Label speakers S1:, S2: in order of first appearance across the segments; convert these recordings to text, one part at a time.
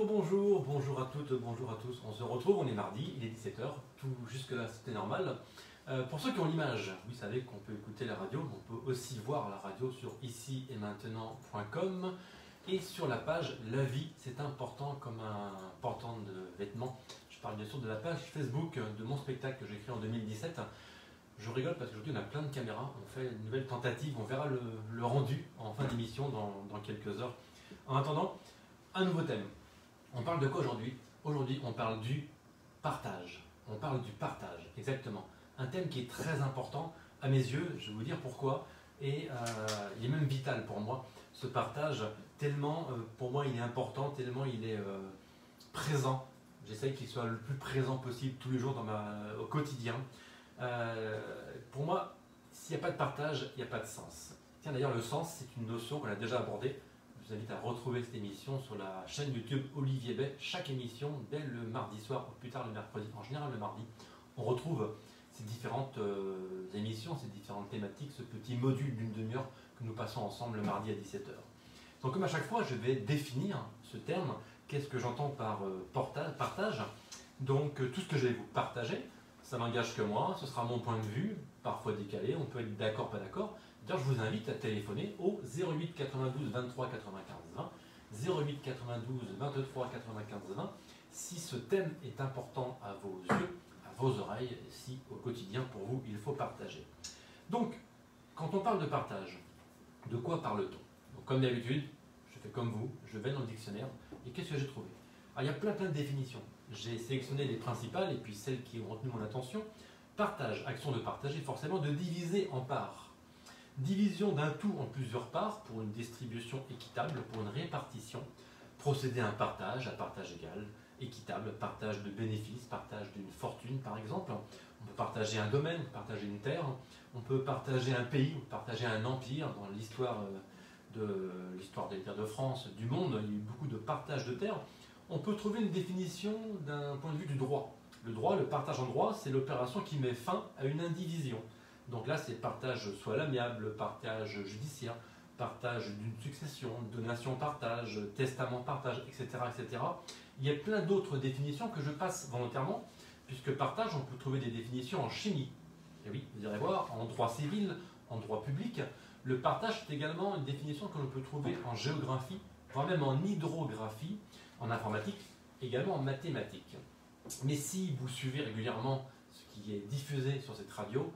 S1: Bonjour à toutes, bonjour à tous. On se retrouve, on est mardi, il est 17 h, tout jusque-là c'était normal. Pour ceux qui ont l'image, vous savez qu'on peut écouter la radio, on peut aussi voir la radio sur icietmaintenant.com et sur la page La vie, c'est important comme un portant de vêtements. Je parle bien sûr de la page Facebook de mon spectacle que j'ai créé en 2017. Je rigole parce qu'aujourd'hui on a plein de caméras, on fait une nouvelle tentative, on verra le rendu en fin d'émission dans quelques heures. En attendant, un nouveau thème. On parle de quoi aujourd'hui? Aujourd'hui, on parle du partage. On parle du partage, exactement. Un thème qui est très important à mes yeux, je vais vous dire pourquoi, et il est même vital pour moi, ce partage, tellement pour moi il est important, tellement il est présent. J'essaye qu'il soit le plus présent possible tous les jours au quotidien. Pour moi, s'il n'y a pas de partage, il n'y a pas de sens. Tiens, d'ailleurs, le sens, c'est une notion qu'on a déjà abordée. Je vous invite à retrouver cette émission sur la chaîne YouTube Olivier Bay. Chaque émission, dès le mardi soir, ou plus tard le mercredi, en général le mardi, on retrouve ces différentes émissions, ces différentes thématiques, ce petit module d'une demi-heure que nous passons ensemble le mardi à 17 h. Donc comme à chaque fois, je vais définir ce terme. Qu'est-ce que j'entends par partage? Donc tout ce que je vais vous partager, ça n'engage que moi, ce sera mon point de vue, parfois décalé, on peut être d'accord, pas d'accord. D'ailleurs, je vous invite à téléphoner au 08 92 23 95 20, 08 92 23 95 20, si ce thème est important à vos yeux, à vos oreilles, si au quotidien pour vous il faut partager. Donc, quand on parle de partage, de quoi parle-t-on? Donc, comme d'habitude, je fais comme vous, je vais dans le dictionnaire et qu'est-ce que j'ai trouvé? Alors, il y a plein de définitions. J'ai sélectionné les principales et puis celles qui ont retenu mon attention. Partage, action de partager, forcément de diviser en parts. Division d'un tout en plusieurs parts pour une distribution équitable, pour une répartition. Procéder à un partage égal, équitable, partage de bénéfices, partage d'une fortune par exemple. On peut partager un domaine, partager une terre. On peut partager un pays, partager un empire. Dans l'histoire de France, du monde, il y a eu beaucoup de partage de terres. On peut trouver une définition d'un point de vue du droit. Le droit, le partage en droit, c'est l'opération qui met fin à une indivision. Donc là, c'est partage soit l'amiable, partage judiciaire, partage d'une succession, donation partage, testament partage, etc., etc. Il y a plein d'autres définitions que je passe volontairement, puisque partage, on peut trouver des définitions en chimie. Et oui, vous irez voir, en droit civil, en droit public. Le partage, c'est également une définition que l'on peut trouver en géographie, voire même en hydrographie, en informatique, également en mathématiques. Mais si vous suivez régulièrement ce qui est diffusé sur cette radio,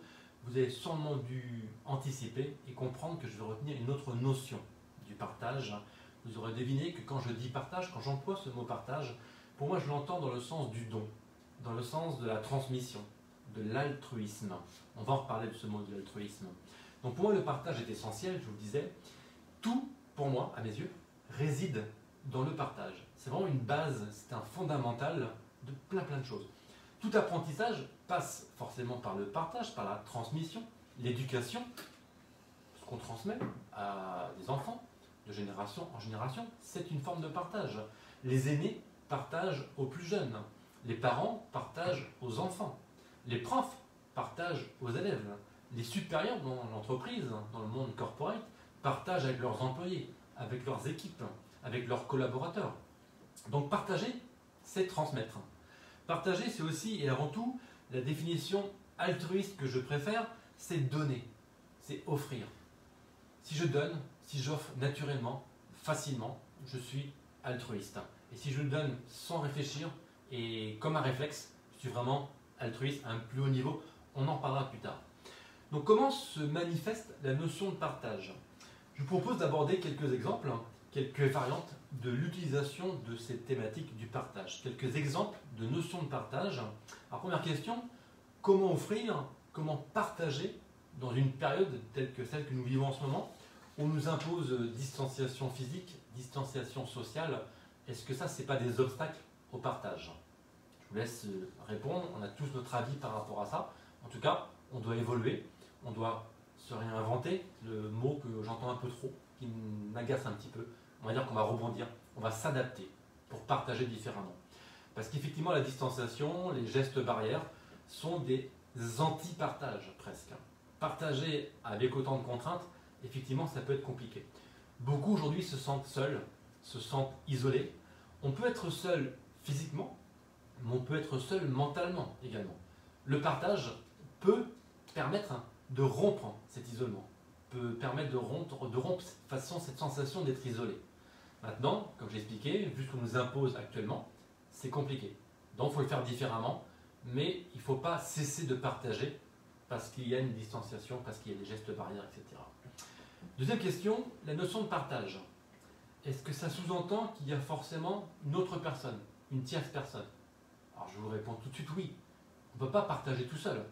S1: vous avez sûrement dû anticiper et comprendre que je vais retenir une autre notion du partage. Vous aurez deviné que quand je dis partage, quand j'emploie ce mot partage, pour moi je l'entends dans le sens du don, dans le sens de la transmission, de l'altruisme. On va en reparler de ce mot de l'altruisme. Donc pour moi le partage est essentiel, je vous le disais. Tout, pour moi, à mes yeux, réside dans le partage. C'est vraiment une base, c'est un fondamental de plein de choses. Tout apprentissage passe forcément par le partage, par la transmission, l'éducation, ce qu'on transmet à des enfants, de génération en génération, c'est une forme de partage. Les aînés partagent aux plus jeunes, les parents partagent aux enfants, les profs partagent aux élèves, les supérieurs dans l'entreprise, dans le monde corporate, partagent avec leurs employés, avec leurs équipes, avec leurs collaborateurs. Donc partager, c'est transmettre. Partager, c'est aussi et avant tout la définition altruiste que je préfère, c'est donner, c'est offrir. Si je donne, si j'offre naturellement, facilement, je suis altruiste. Et si je donne sans réfléchir et comme un réflexe, je suis vraiment altruiste à un plus haut niveau. On en parlera plus tard. Donc comment se manifeste la notion de partage? Je vous propose d'aborder quelques exemples, quelques variantes de l'utilisation de cette thématique du partage. Quelques exemples de notions de partage. Alors première question, comment offrir, comment partager dans une période telle que celle que nous vivons en ce moment, où on nous impose distanciation physique, distanciation sociale? Est-ce que ça, c'est pas des obstacles au partage? Je vous laisse répondre, on a tous notre avis par rapport à ça. En tout cas, on doit évoluer, on doit se réinventer, le mot que j'entends un peu trop, qui m'agace un petit peu. On va dire qu'on va rebondir, on va s'adapter pour partager différemment. Parce qu'effectivement, la distanciation, les gestes barrières sont des anti-partages presque. Partager avec autant de contraintes, effectivement, ça peut être compliqué. Beaucoup aujourd'hui se sentent seuls, se sentent isolés. On peut être seul physiquement, mais on peut être seul mentalement également. Le partage peut permettre de rompre cet isolement, peut permettre de rompre cette sensation d'être isolé. Maintenant, comme j'ai expliqué, vu ce qu'on nous impose actuellement, c'est compliqué. Donc il faut le faire différemment, mais il ne faut pas cesser de partager parce qu'il y a une distanciation, parce qu'il y a des gestes barrières, etc. Deuxième question, la notion de partage. Est-ce que ça sous-entend qu'il y a forcément une autre personne, une tierce personne? Alors je vous réponds tout de suite oui. On ne peut pas partager tout seul.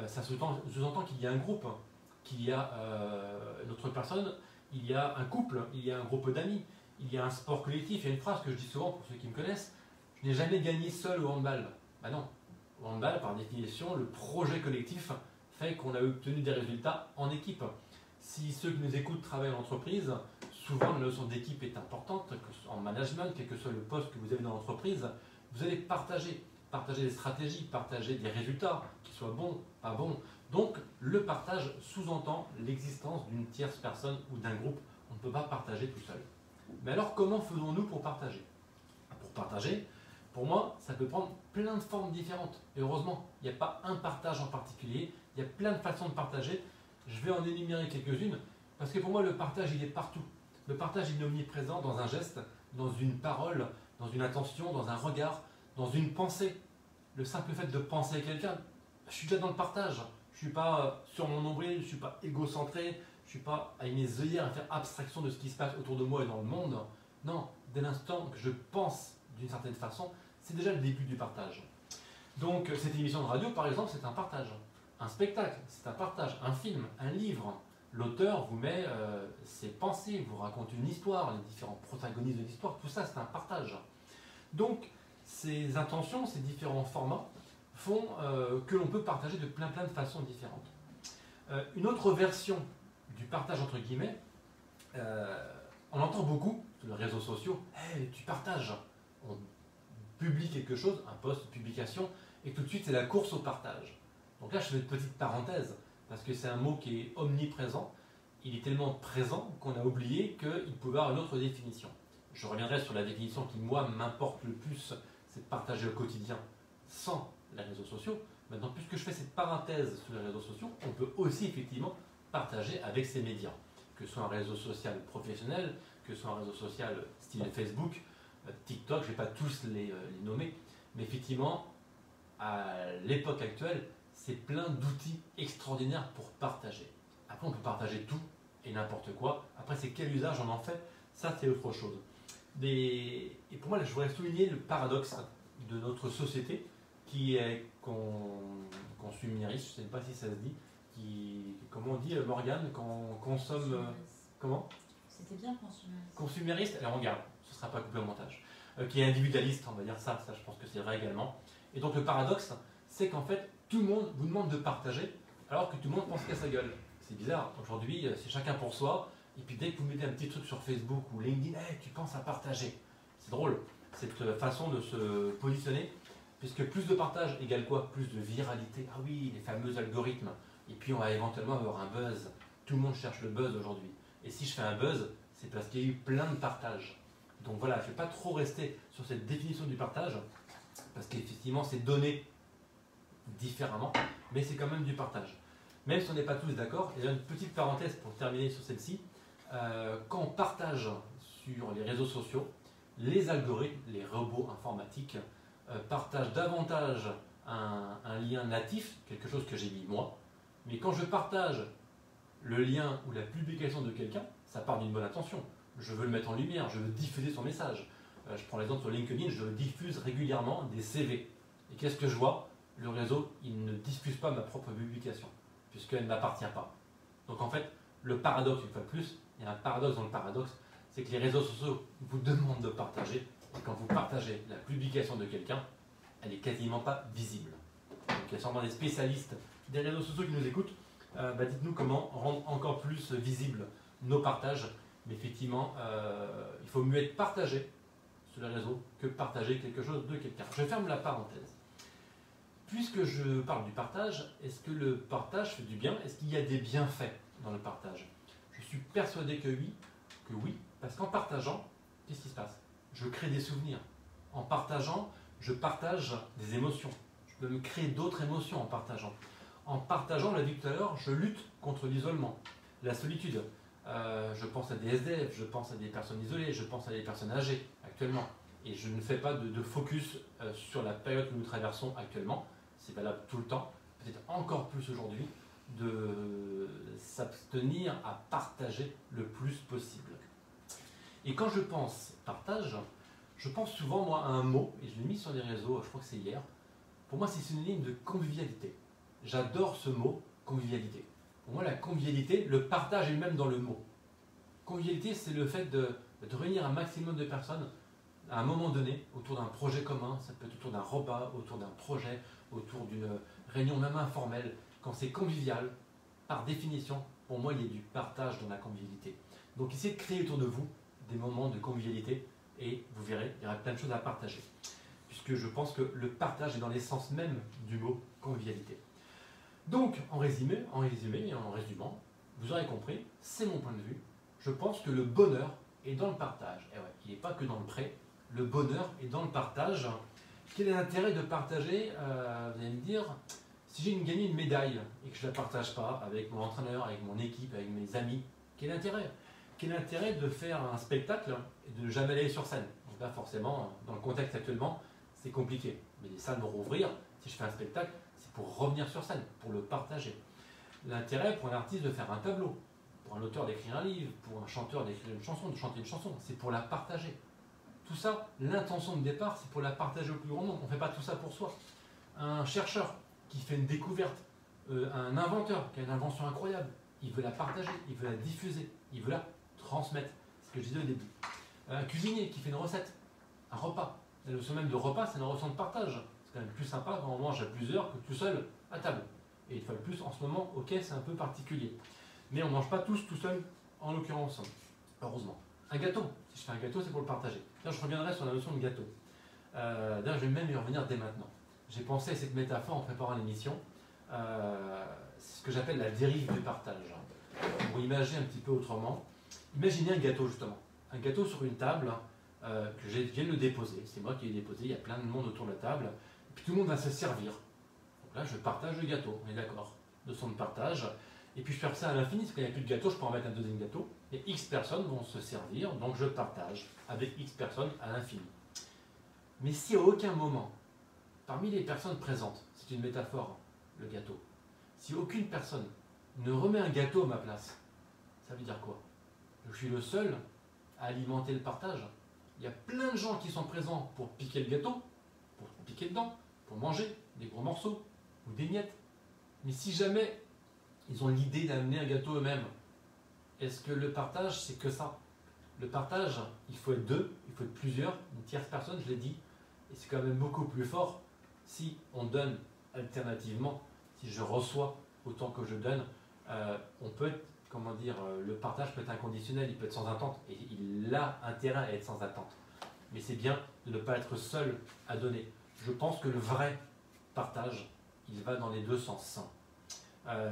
S1: Ça sous-entend qu'il y a un groupe, qu'il y a une autre personne, il y a un couple, il y a un groupe d'amis, il y a un sport collectif. Il y a une phrase que je dis souvent pour ceux qui me connaissent, je n'ai jamais gagné seul au handball. Ben non, au handball, par définition, le projet collectif fait qu'on a obtenu des résultats en équipe. Si ceux qui nous écoutent travaillent en entreprise, souvent la notion d'équipe est importante, en management, quel que soit le poste que vous avez dans l'entreprise, vous allez partager des stratégies, partager des résultats, qu'ils soient bons, pas bons. Donc le partage sous-entend l'existence d'une tierce personne ou d'un groupe. On ne peut pas partager tout seul. Mais alors comment faisons-nous pour partager? Pour partager, pour moi, ça peut prendre plein de formes différentes. Et heureusement, il n'y a pas un partage en particulier, il y a plein de façons de partager. Je vais en énumérer quelques-unes, parce que pour moi, le partage, il est partout. Le partage, il est omniprésent dans un geste, dans une parole, dans une attention, dans un regard, dans une pensée. Le simple fait de penser à quelqu'un, je suis déjà dans le partage. Je ne suis pas sur mon nombril, je ne suis pas égocentré, je ne suis pas avec mes œillères à faire abstraction de ce qui se passe autour de moi et dans le monde. Non, dès l'instant que je pense d'une certaine façon, c'est déjà le début du partage. Donc cette émission de radio, par exemple, c'est un partage. Un spectacle, c'est un partage. Un film, un livre, l'auteur vous met ses pensées, vous raconte une histoire, les différents protagonistes de l'histoire, tout ça c'est un partage. Donc ces intentions, ces différents formats font que l'on peut partager de plein de façons différentes. Une autre version du partage entre guillemets, on entend beaucoup sur les réseaux sociaux, hey, tu partages, on publie quelque chose, un post, une publication, et tout de suite c'est la course au partage. Donc là je fais une petite parenthèse, parce que c'est un mot qui est omniprésent, il est tellement présent qu'on a oublié qu'il pouvait avoir une autre définition. Je reviendrai sur la définition qui moi m'importe le plus, c'est de partager au quotidien sans les réseaux sociaux. Maintenant, puisque je fais cette parenthèse sur les réseaux sociaux, on peut aussi effectivement partager avec ces médias, que ce soit un réseau social professionnel, que ce soit un réseau social style Facebook, TikTok, je ne vais pas tous les nommer, mais effectivement, à l'époque actuelle, c'est plein d'outils extraordinaires pour partager. Après, on peut partager tout et n'importe quoi. Après, c'est quel usage on en fait, ça c'est autre chose. Et pour moi, là, je voudrais souligner le paradoxe de notre société qui est consumériste, je ne sais pas si ça se dit, comment on dit, Morgane, qu'on consomme... comment?
S2: C'était bien consumériste.
S1: Consumériste, alors on regarde, ce ne sera pas coupé au montage. Qui est individualiste, on va dire ça je pense que c'est vrai également. Et donc le paradoxe, c'est qu'en fait, tout le monde vous demande de partager, alors que tout le monde pense qu'à sa gueule. C'est bizarre, aujourd'hui, c'est chacun pour soi, et puis dès que vous mettez un petit truc sur Facebook ou LinkedIn, hey, tu penses à partager. C'est drôle, cette façon de se positionner, puisque plus de partage égale quoi? Plus de viralité. Ah oui, les fameux algorithmes. Et puis on va éventuellement avoir un buzz. Tout le monde cherche le buzz aujourd'hui. Et si je fais un buzz, c'est parce qu'il y a eu plein de partages. Donc voilà, je ne vais pas trop rester sur cette définition du partage, parce qu'effectivement c'est donné différemment, mais c'est quand même du partage. Même si on n'est pas tous d'accord, il y a une petite parenthèse pour terminer sur celle-ci. Quand on partage sur les réseaux sociaux, les algorithmes, les robots informatiques, partagent davantage un lien natif, quelque chose que j'ai mis moi, mais quand je partage le lien ou la publication de quelqu'un, ça part d'une bonne intention. Je veux le mettre en lumière, je veux diffuser son message. Je prends l'exemple sur LinkedIn, je diffuse régulièrement des CV. Et qu'est-ce que je vois? Le réseau, il ne diffuse pas ma propre publication, puisqu'elle ne m'appartient pas. Donc en fait, le paradoxe, une fois de plus, il y a un paradoxe dans le paradoxe, c'est que les réseaux sociaux vous demandent de partager, et quand vous partagez la publication de quelqu'un, elle n'est quasiment pas visible. Donc il y a sûrement des spécialistes des réseaux sociaux qui nous écoutent. Dites-nous comment rendre encore plus visibles nos partages. Mais effectivement, il faut mieux être partagé sur les réseaux que partager quelque chose de quelqu'un. Je ferme la parenthèse. Puisque je parle du partage, est-ce que le partage fait du bien? Est-ce qu'il y a des bienfaits dans le partage? Je suis persuadé que oui, parce qu'en partageant, qu'est-ce qui se passe? je crée des souvenirs. En partageant, je partage des émotions. Je peux me créer d'autres émotions en partageant. En partageant, on l'a dit tout à l'heure, je lutte contre l'isolement, la solitude. Je pense à des SDF, je pense à des personnes isolées, je pense à des personnes âgées actuellement. Et je ne fais pas de focus sur la période que nous traversons actuellement. C'est valable tout le temps, peut-être encore plus aujourd'hui, de s'abstenir à partager le plus possible. Et quand je pense partage, je pense souvent moi à un mot, et je l'ai mis sur les réseaux, je crois que c'est hier. Pour moi, c'est synonyme de convivialité. J'adore ce mot, convivialité. Pour moi, la convivialité, le partage est même dans le mot. Convivialité, c'est le fait de réunir un maximum de personnes à un moment donné autour d'un projet commun. Ça peut être autour d'un repas, autour d'un projet, autour d'une réunion même informelle. Quand c'est convivial, par définition, pour moi, il y a du partage dans la convivialité. Donc, essayez de créer autour de vous des moments de convivialité et vous verrez, il y aura plein de choses à partager. Puisque je pense que le partage est dans l'essence même du mot convivialité. Donc, en résumé et en résumant, vous aurez compris, c'est mon point de vue. Je pense que le bonheur est dans le partage. Et ouais, il n'est pas que dans le prêt. Le bonheur est dans le partage. Quel est l'intérêt de partager? Vous allez me dire, si j'ai gagné une médaille et que je ne la partage pas avec mon entraîneur, avec mon équipe, avec mes amis, quel intérêt? Quel intérêt de faire un spectacle et de ne jamais aller sur scène? Donc là, forcément, dans le contexte actuellement, c'est compliqué. Mais les salles vont rouvrir. Si je fais un spectacle, c'est pour revenir sur scène, pour le partager. L'intérêt pour un artiste de faire un tableau, pour un auteur d'écrire un livre, pour un chanteur d'écrire une chanson, de chanter une chanson, c'est pour la partager. Tout ça, l'intention de départ, c'est pour la partager au plus grand nombre. On ne fait pas tout ça pour soi. Un chercheur qui fait une découverte, un inventeur qui a une invention incroyable, il veut la partager, il veut la diffuser, il veut la transmettre. C'est ce que je disais au début. Un cuisinier qui fait une recette, un repas. La notion même de repas, c'est une notion de partage. C'est quand même plus sympa quand on mange à plusieurs que tout seul à table. Et une fois de plus, en ce moment, ok, c'est un peu particulier. Mais on ne mange pas tous tout seul, en l'occurrence, heureusement. Un gâteau, si je fais un gâteau, c'est pour le partager. D'ailleurs, je reviendrai sur la notion de gâteau. D'ailleurs, je vais même y revenir dès maintenant. J'ai pensé à cette métaphore en préparant l'émission. C'est ce que j'appelle la dérive du partage. Pour imaginer un petit peu autrement, imaginez un gâteau justement. Un gâteau sur une table que je viens de le déposer. C'est moi qui l'ai déposé, il y a plein de monde autour de la table. Et puis tout le monde va se servir. Donc là, je partage le gâteau, on est d'accord. Notion de partage. Et puis je fais ça à l'infini, parce qu'il n'y a plus de gâteau, je peux en mettre un deuxième gâteau. Et X personnes vont se servir, donc je partage avec X personnes à l'infini. Mais si à aucun moment, parmi les personnes présentes, c'est une métaphore, le gâteau, si aucune personne ne remet un gâteau à ma place, ça veut dire quoi? Je suis le seul à alimenter le partage. Il y a plein de gens qui sont présents pour piquer le gâteau, pour piquer dedans, pour manger des gros morceaux ou des miettes. Mais si jamais ils ont l'idée d'amener un gâteau eux-mêmes, est-ce que le partage, c'est que ça? Le partage, il faut être deux, il faut être plusieurs, une tierce personne, je l'ai dit, et c'est quand même beaucoup plus fort si on donne alternativement, si je reçois autant que je donne. On peut être, comment dire, le partage peut être inconditionnel, il peut être sans attente, et il a intérêt à être sans attente. Mais c'est bien de ne pas être seul à donner. Je pense que le vrai partage, il va dans les deux sens.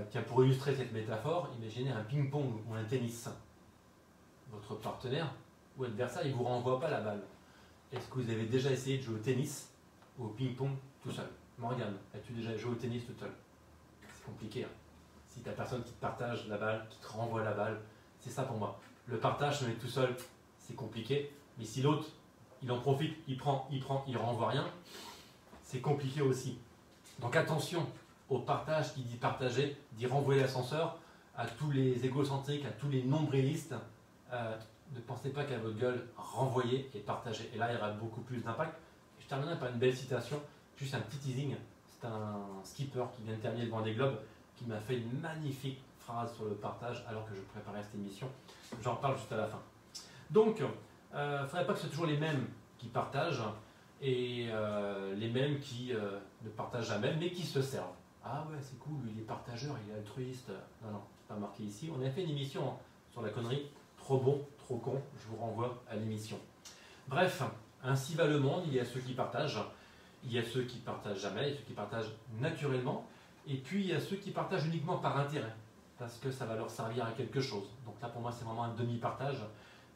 S1: Tiens, pour illustrer cette métaphore, imaginez un ping-pong ou un tennis. Votre partenaire ou adversaire, il ne vous renvoie pas la balle. Est-ce que vous avez déjà essayé de jouer au tennis ou au ping-pong tout seul? Morgane, as-tu déjà joué au tennis tout seul? C'est compliqué. Hein. Si tu n'as personne qui te partage la balle, qui te renvoie la balle, c'est ça pour moi. Le partage, se met tout seul, c'est compliqué. Mais si l'autre, il en profite, il prend, il renvoie rien, c'est compliqué aussi. Donc attention au partage qui dit partager, dit renvoyer l'ascenseur à tous les égocentriques, à tous les nombrilistes. Ne pensez pas qu'à votre gueule, renvoyer et partager. Et là, il y aura beaucoup plus d'impact. Je terminerai par une belle citation, juste un petit teasing. C'est un skipper qui vient de terminer le Vendée Globe qui m'a fait une magnifique phrase sur le partage alors que je préparais cette émission. J'en reparle juste à la fin. Donc, il ne faudrait pas que ce soit toujours les mêmes qui partagent et les mêmes qui ne partagent jamais, mais qui se servent. Ah ouais, c'est cool, lui, il est partageur, il est altruiste. Non, non, c'est pas marqué ici. On a fait une émission sur la connerie. Trop bon, trop con, je vous renvoie à l'émission. Bref, ainsi va le monde. Il y a ceux qui partagent, il y a ceux qui partagent jamais, il y a ceux qui partagent naturellement, et puis il y a ceux qui partagent uniquement par intérêt, parce que ça va leur servir à quelque chose. Donc là, pour moi, c'est vraiment un demi-partage.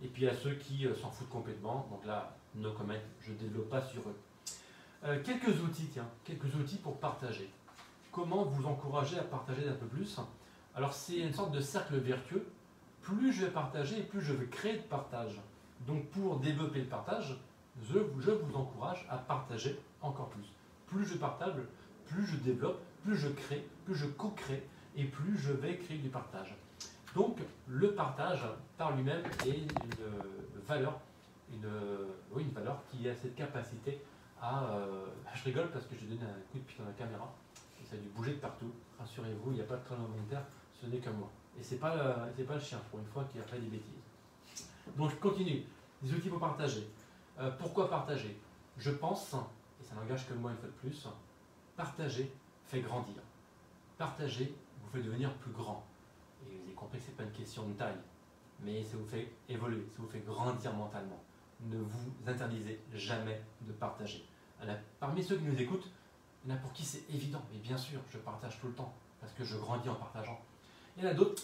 S1: Et puis il y a ceux qui s'en foutent complètement. Donc là, no comment, je ne développe pas sur eux. Quelques outils, tiens, quelques outils pour partager. Comment vous encourager à partager d'un peu plus? Alors c'est une sorte de cercle vertueux. Plus je vais partager, plus je vais créer de partage. Donc pour développer le partage, je vous encourage à partager encore plus. Plus je partage, plus je développe, plus je crée, plus je co-crée et plus je vais créer du partage. Donc le partage par lui-même est une valeur, une valeur qui a cette capacité à... je rigole parce que j'ai donné un coup de pied dans la caméra et ça a dû bouger de partout. Rassurez-vous, il n'y a pas de tremblement de terre, ce n'est que moi. Et c'est pas le chien, pour une fois, qui a fait des bêtises. Donc je continue. Des outils pour partager. Pourquoi partager? Je pense, et ça n'engage que moi une fois de plus, partager fait grandir. Partager vous fait devenir plus grand. Et vous avez compris que ce n'est pas une question de taille, mais ça vous fait évoluer, ça vous fait grandir mentalement. Ne vous interdisez jamais de partager. Alors, parmi ceux qui nous écoutent, il y en a pour qui c'est évident, et bien sûr, je partage tout le temps, parce que je grandis en partageant. Il y en a d'autres,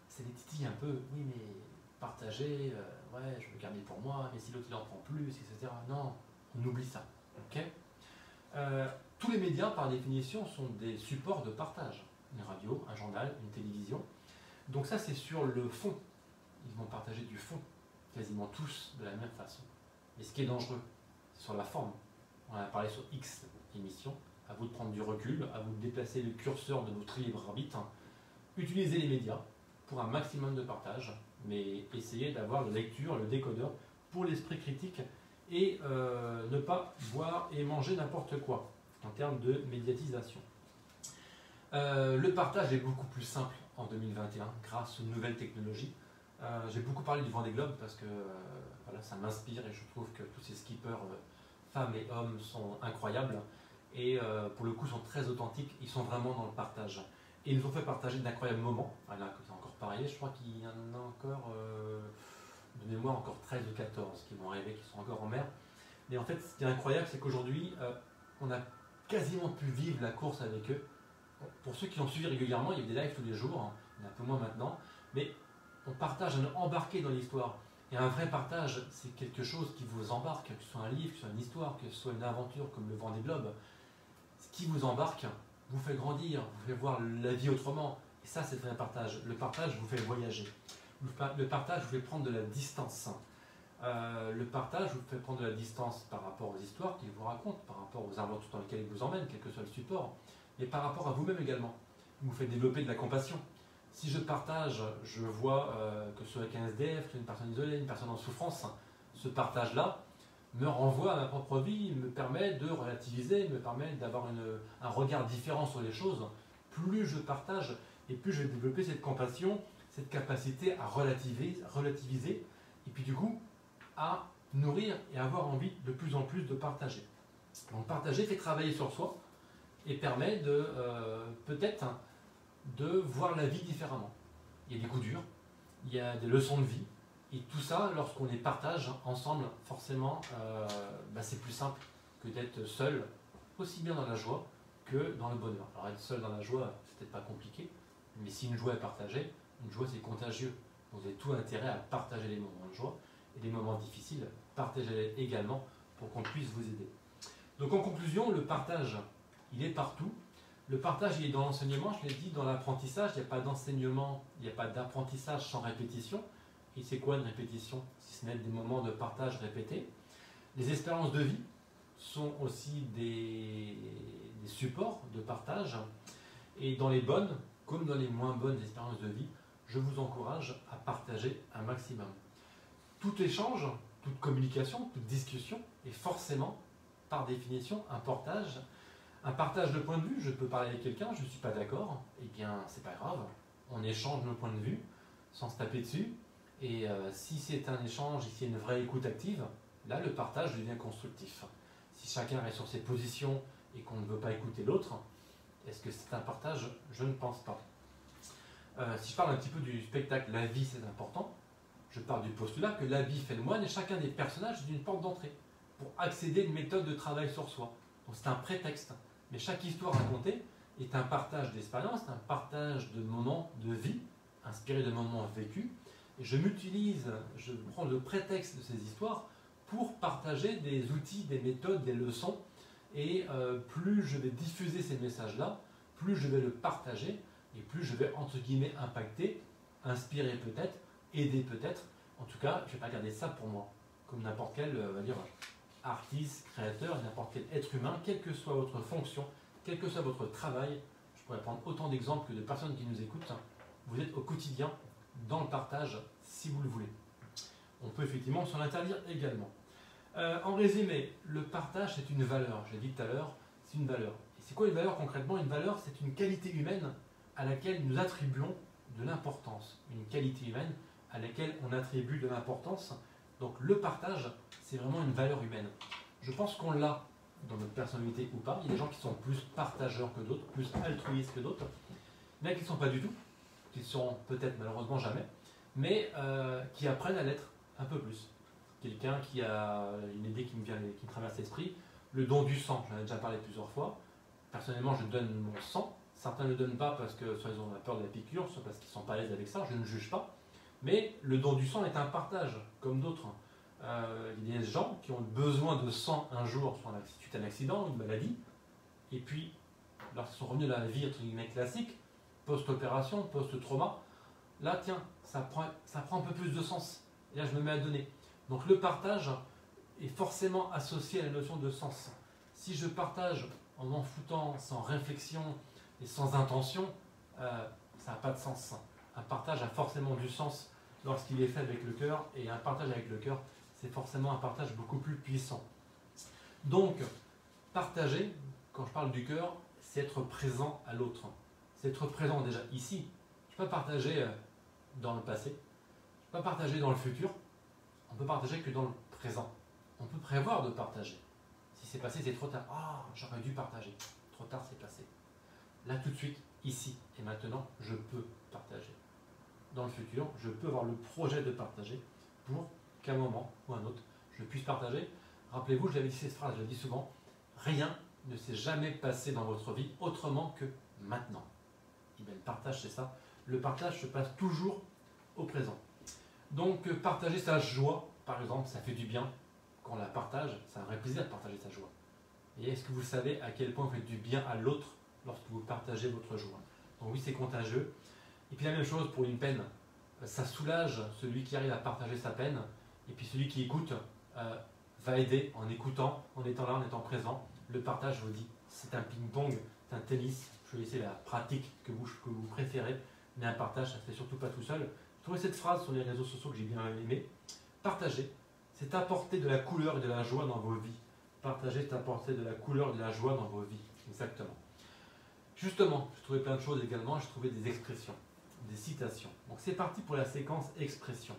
S1: c'est des titilles un peu, oui mais partager, ouais, je veux garder pour moi, mais si l'autre il en prend plus, etc. Non, on oublie ça. Okay, tous les médias, par définition, sont des supports de partage. Une radio, un journal, une télévision. Donc ça, c'est sur le fond. Ils vont partager du fond, quasiment tous de la même façon. Mais ce qui est dangereux, c'est sur la forme. On en a parlé sur X émissions. À vous de prendre du recul, à vous de déplacer le curseur de votre libre arbitre. Utilisez les médias pour un maximum de partage, mais essayez d'avoir la lecture, le décodeur pour l'esprit critique et ne pas boire et manger n'importe quoi en termes de médiatisation. Le partage est beaucoup plus simple en 2021 grâce aux nouvelles technologies. J'ai beaucoup parlé du Vendée Globe parce que voilà, ça m'inspire et je trouve que tous ces skippers, femmes et hommes, sont incroyables et pour le coup sont très authentiques, ils sont vraiment dans le partage. Et ils nous ont fait partager d'incroyables moments. Voilà, c'est encore pareil, je crois qu'il y en a encore, de mémoire, encore 13 ou 14 qui vont arriver, qui sont encore en mer. Mais en fait, ce qui est incroyable, c'est qu'aujourd'hui, on a quasiment pu vivre la course avec eux. Pour ceux qui l'ont suivi régulièrement, il y a des lives tous les jours, hein, il y en a un peu moins maintenant, mais on partage, on est embarqué dans l'histoire. Et un vrai partage, c'est quelque chose qui vous embarque, que ce soit un livre, que ce soit une histoire, que ce soit une aventure comme le Vendée Globe. Ce qui vous embarque vous fait grandir, vous fait voir la vie autrement. Et ça, c'est le vrai partage. Le partage vous fait voyager. Le partage vous fait prendre de la distance. Le partage vous fait prendre de la distance par rapport aux histoires qu'il vous raconte, par rapport aux aventures dans lesquelles il vous emmène, quel que soit le support, mais par rapport à vous-même également. Il vous fait développer de la compassion. Si je partage, je vois que ce soit avec un SDF, une personne isolée, une personne en souffrance, ce partage-là me renvoie à ma propre vie, me permet de relativiser, me permet d'avoir un regard différent sur les choses. Plus je partage et plus je vais développer cette compassion, cette capacité à relativiser et puis du coup à nourrir et avoir envie de plus en plus de partager. Donc partager fait travailler sur soi et permet de peut-être de voir la vie différemment. Il y a des coups durs, il y a des leçons de vie, et tout ça, lorsqu'on les partage ensemble, forcément, c'est plus simple que d'être seul, aussi bien dans la joie que dans le bonheur. Alors être seul dans la joie, c'est peut-être pas compliqué, mais si une joie est partagée, une joie c'est contagieux. Vous avez tout intérêt à partager les moments de joie, et les moments difficiles, partagez-les également pour qu'on puisse vous aider. Donc en conclusion, le partage, il est partout. Le partage, il est dans l'enseignement, je l'ai dit, dans l'apprentissage. Il n'y a pas d'enseignement, il n'y a pas d'apprentissage sans répétition. Et c'est quoi une répétition, si ce n'est des moments de partage répétés? Les expériences de vie sont aussi des supports de partage. Et dans les bonnes, comme dans les moins bonnes expériences de vie, je vous encourage à partager un maximum. Tout échange, toute communication, toute discussion est forcément, par définition, un partage. Un partage de point de vue, je peux parler avec quelqu'un, je ne suis pas d'accord, eh bien c'est pas grave, on échange nos points de vue sans se taper dessus, et si c'est un échange, si c'est une vraie écoute active, là le partage devient constructif. Si chacun reste sur ses positions et qu'on ne veut pas écouter l'autre, est-ce que c'est un partage? Je ne pense pas. Si je parle un petit peu du spectacle, la vie c'est important, je parle du postulat que la vie fait le moine et chacun des personnages est une porte d'entrée pour accéder à une méthode de travail sur soi. Donc c'est un prétexte. Mais chaque histoire racontée est un partage d'expérience, un partage de moments de vie, inspiré de moments vécus. Et je prends le prétexte de ces histoires pour partager des outils, des méthodes, des leçons. Et plus je vais diffuser ces messages-là, plus je vais le partager, et plus je vais, entre guillemets, impacter, inspirer peut-être, aider peut-être. En tout cas, je ne vais pas garder ça pour moi, comme n'importe quel, on va dire, artiste, créateur, n'importe quel être humain, quelle que soit votre fonction, quel que soit votre travail. Je pourrais prendre autant d'exemples que de personnes qui nous écoutent. Vous êtes au quotidien dans le partage, si vous le voulez. On peut effectivement s'en interdire également. En résumé, le partage, c'est une valeur. J'ai dit tout à l'heure, c'est une valeur. Et c'est quoi une valeur concrètement? Une valeur, c'est une qualité humaine à laquelle nous attribuons de l'importance. Une qualité humaine à laquelle on attribue de l'importance. Donc le partage, c'est vraiment une valeur humaine. Je pense qu'on l'a dans notre personnalité ou pas. Il y a des gens qui sont plus partageurs que d'autres, plus altruistes que d'autres. Il y en a qui ne sont pas du tout, qui sont peut-être malheureusement jamais, mais qui apprennent à l'être un peu plus. Quelqu'un qui a une idée qui me traverse l'esprit, le don du sang, j'en ai déjà parlé plusieurs fois. Personnellement, je donne mon sang. Certains ne le donnent pas parce que soit ils ont peur de la piqûre, soit parce qu'ils ne sont pas à l'aise avec ça, je ne juge pas. Mais le don du sang est un partage, comme d'autres. Il y a des gens qui ont besoin de sang un jour, soit suite à un accident, une maladie, et puis, lorsqu'ils sont revenus dans la vie entre guillemets classique, post-opération, post-trauma, là, tiens, ça prend un peu plus de sens. Et là, je me mets à donner. Donc le partage est forcément associé à la notion de sens. Si je partage en m'en foutant, sans réflexion et sans intention, ça n'a pas de sens. Un partage a forcément du sens lorsqu'il est fait avec le cœur, et un partage avec le cœur, c'est forcément un partage beaucoup plus puissant. Donc, partager, quand je parle du cœur, c'est être présent à l'autre. C'est être présent déjà ici. Je ne peux pas partager dans le passé, je ne peux pas partager dans le futur, on peut partager que dans le présent. On peut prévoir de partager. Si c'est passé, c'est trop tard. Ah, j'aurais dû partager. Trop tard, c'est passé. Là, tout de suite, ici et maintenant, je peux partager. Dans le futur, je peux avoir le projet de partager pour qu'à un moment ou un autre, je puisse partager. Rappelez-vous, je l'avais dit cette phrase, je la dis souvent, rien ne s'est jamais passé dans votre vie autrement que maintenant. Et bien, le partage, c'est ça. Le partage se passe toujours au présent. Donc, partager sa joie, par exemple, ça fait du bien. Quand on la partage, c'est un vrai plaisir de partager sa joie. Et est-ce que vous savez à quel point vous faites du bien à l'autre lorsque vous partagez votre joie? Donc oui, c'est contagieux. Et puis la même chose pour une peine. Ça soulage celui qui arrive à partager sa peine. Et puis celui qui écoute va aider en écoutant, en étant là, en étant présent. Le partage, je vous dis, c'est un ping-pong, c'est un tennis. Je vais laisser la pratique que vous préférez. Mais un partage, ça ne se fait surtout pas tout seul. J'ai trouvé cette phrase sur les réseaux sociaux que j'ai bien aimée. Partager, c'est apporter de la couleur et de la joie dans vos vies. Partager, c'est apporter de la couleur et de la joie dans vos vies. Exactement. Justement, j'ai trouvé plein de choses également. J'ai trouvé des expressions, des citations. Donc c'est parti pour la séquence expression.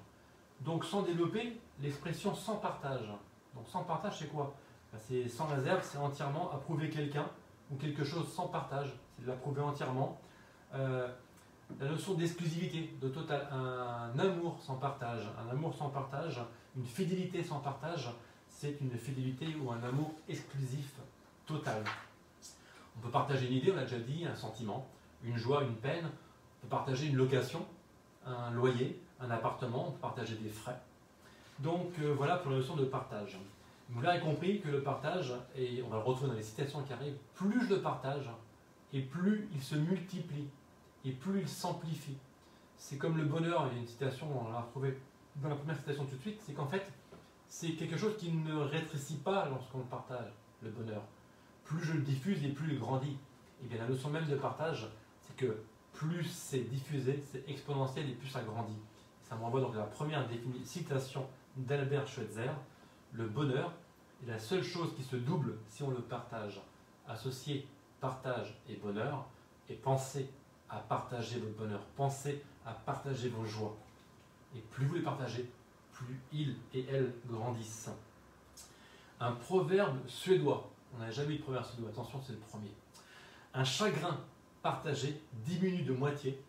S1: Donc sans développer, l'expression sans partage. Donc sans partage, c'est quoi? C'est sans réserve, c'est entièrement approuver quelqu'un ou quelque chose sans partage. C'est de l'approuver entièrement. La notion d'exclusivité, de total, un amour sans partage. Un amour sans partage, une fidélité sans partage, c'est une fidélité ou un amour exclusif total. On peut partager une idée, on l'a déjà dit, un sentiment, une joie, une peine. On peut partager une location, un loyer, un appartement, on peut partager des frais. Donc voilà pour la notion de partage. Vous l'avez compris que le partage, et on va le retrouver dans les citations qui arrivent, plus je le partage, et plus il se multiplie, et plus il s'amplifie. C'est comme le bonheur, il y a une citation, on l'a retrouvée dans la première citation tout de suite, c'est qu'en fait, c'est quelque chose qui ne rétrécit pas lorsqu'on le partage, le bonheur. Plus je le diffuse et plus il grandit. Et bien la notion même de partage, c'est que plus c'est diffusé, c'est exponentiel et plus ça grandit. Ça me renvoie donc à la première citation d'Albert Schweitzer. Le bonheur est la seule chose qui se double si on le partage. Associer partage et bonheur, et pensez à partager votre bonheur. Pensez à partager vos joies. Et plus vous les partagez, plus ils et elles grandissent. Un proverbe suédois. On n'a jamais eu de proverbe suédois. Attention, c'est le premier. Un chagrin partagé diminue de moitié.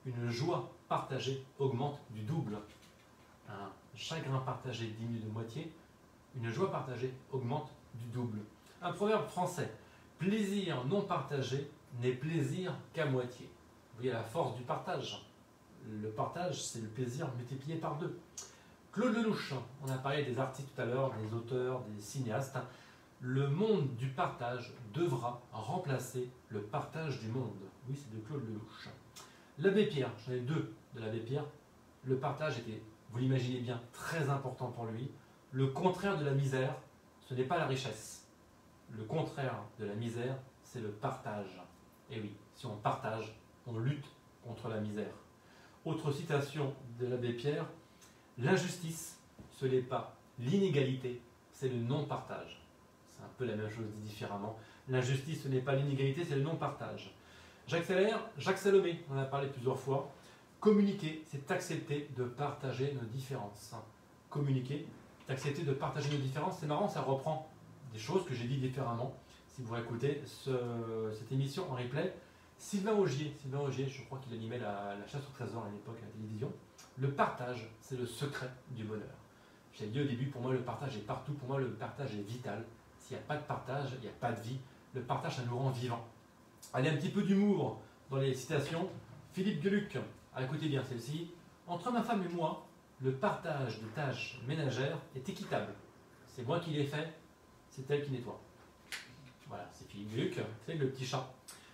S1: Une joie partagée augmente du double. Un chagrin partagé diminue de moitié. Une joie partagée augmente du double. Un proverbe français. Plaisir non partagé n'est plaisir qu'à moitié. Vous voyez la force du partage. Le partage, c'est le plaisir multiplié par deux. Claude Lelouch, on a parlé des artistes tout à l'heure, des auteurs, des cinéastes. Le monde du partage devra remplacer le partage du monde. Oui, c'est de Claude Lelouch. L'abbé Pierre, j'en ai deux de l'abbé Pierre. Le partage était, vous l'imaginez bien, très important pour lui. Le contraire de la misère, ce n'est pas la richesse. Le contraire de la misère, c'est le partage. Et oui, si on partage, on lutte contre la misère. Autre citation de l'abbé Pierre, l'injustice, ce n'est pas l'inégalité, c'est le non-partage. C'est un peu la même chose dit différemment. L'injustice, ce n'est pas l'inégalité, c'est le non-partage. Jacques Seller, Jacques Salomé, on en a parlé plusieurs fois. Communiquer, c'est accepter de partager nos différences. Communiquer, c'est accepter de partager nos différences. C'est marrant, ça reprend des choses que j'ai dit différemment. Si vous réécoutez cette émission en replay, Sylvain Augier, je crois qu'il animait la chasse au trésor à l'époque à la télévision. Le partage, c'est le secret du bonheur. J'ai dit au début, pour moi le partage est partout, pour moi le partage est vital. S'il n'y a pas de partage, il n'y a pas de vie. Le partage, ça nous rend vivants. Allez, un petit peu d'humour dans les citations. Philippe Geluc, écoutez bien celle-ci. Entre ma femme et moi, le partage des tâches ménagères est équitable. C'est moi qui l'ai fait, c'est elle qui nettoie. Voilà, c'est Philippe Geluc, c'est le petit chat.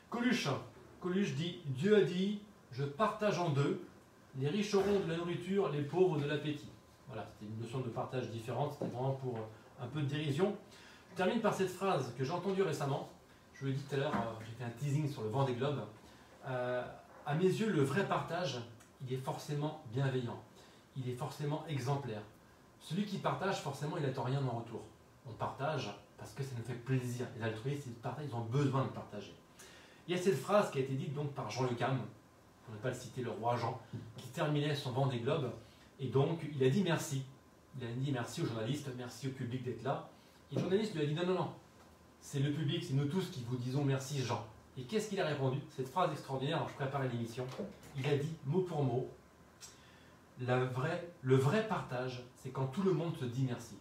S1: Coluche dit, Dieu a dit, je partage en deux, les riches auront de la nourriture, les pauvres de l'appétit. Voilà, c'était une notion de partage différente, c'était vraiment pour un peu de dérision. Je termine par cette phrase que j'ai entendue récemment. Je vous l'ai dit tout à l'heure, j'ai fait un teasing sur le Vendée Globe. À mes yeux, le vrai partage, il est forcément bienveillant. Il est forcément exemplaire. Celui qui partage, forcément, il n'attend rien en retour. On partage parce que ça nous fait plaisir. Les altruistes, ils ont besoin de partager. Il y a cette phrase qui a été dite donc par Jean Le Cam, pour ne pas le citer, le roi Jean, qui terminait son Vendée Globe. Et donc, il a dit merci. Il a dit merci aux journalistes, merci au public d'être là. Et le journaliste lui a dit non, non, non. C'est le public, c'est nous tous qui vous disons merci Jean. Et qu'est-ce qu'il a répondu? Cette phrase extraordinaire, alors je préparais l'émission. Il a dit mot pour mot, le vrai partage, c'est quand tout le monde se dit merci.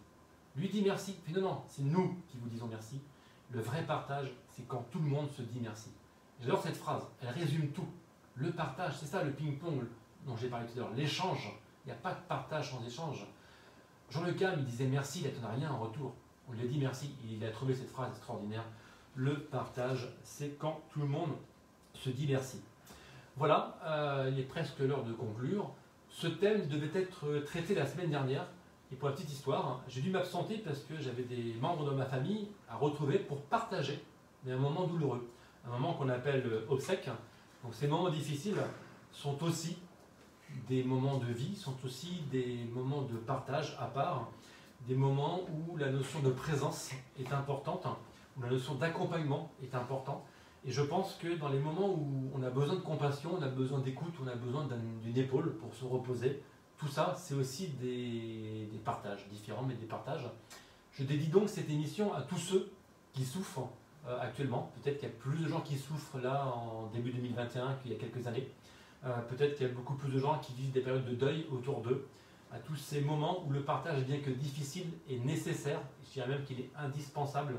S1: Lui dit merci, puis non, non, c'est nous qui vous disons merci. Le vrai partage, c'est quand tout le monde se dit merci. J'adore cette phrase, elle résume tout. Le partage, c'est ça le ping-pong dont j'ai parlé tout à l'heure, l'échange. Il n'y a pas de partage sans échange. Jean Le Cam, il disait merci, il n'attendait rien en retour. On lui a dit merci, il a trouvé cette phrase extraordinaire. Le partage, c'est quand tout le monde se dit merci. Voilà, il est presque l'heure de conclure. Ce thème devait être traité la semaine dernière. Et pour la petite histoire, j'ai dû m'absenter parce que j'avais des membres de ma famille à retrouver pour partager, mais un moment douloureux. Un moment qu'on appelle obsèque. Donc ces moments difficiles sont aussi des moments de vie, sont aussi des moments de partage à part, des moments où la notion de présence est importante, où la notion d'accompagnement est importante. Et je pense que dans les moments où on a besoin de compassion, on a besoin d'écoute, on a besoin d'une épaule pour se reposer, tout ça, c'est aussi des partages différents, mais des partages. Je dédie donc cette émission à tous ceux qui souffrent actuellement. Peut-être qu'il y a plus de gens qui souffrent là en début 2021 qu'il y a quelques années. Peut-être qu'il y a beaucoup plus de gens qui vivent des périodes de deuil autour d'eux. À tous ces moments où le partage, bien que difficile, est nécessaire. Je dirais même qu'il est indispensable.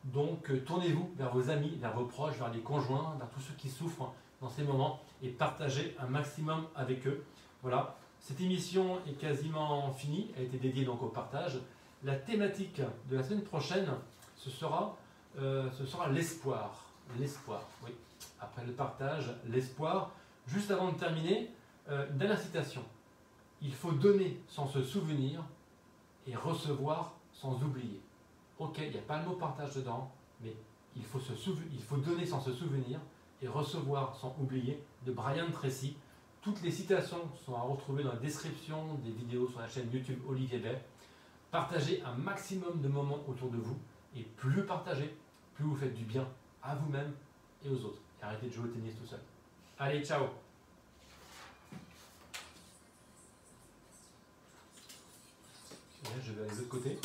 S1: Donc tournez-vous vers vos amis, vers vos proches, vers les conjoints, vers tous ceux qui souffrent dans ces moments et partagez un maximum avec eux. Voilà, cette émission est quasiment finie, elle a été dédiée donc au partage. La thématique de la semaine prochaine, ce sera l'espoir. L'espoir, oui. Après le partage, l'espoir. Juste avant de terminer, une dernière citation. Il faut donner sans se souvenir et recevoir sans oublier. Ok, il n'y a pas le mot partage dedans, mais il faut donner sans se souvenir et recevoir sans oublier, de Brian Tracy. Toutes les citations sont à retrouver dans la description des vidéos sur la chaîne YouTube Olivier Bay. Partagez un maximum de moments autour de vous, et plus vous partagez, plus vous faites du bien à vous-même et aux autres. Et arrêtez de jouer au tennis tout seul. Allez, ciao! Je vais aller de l'autre côté.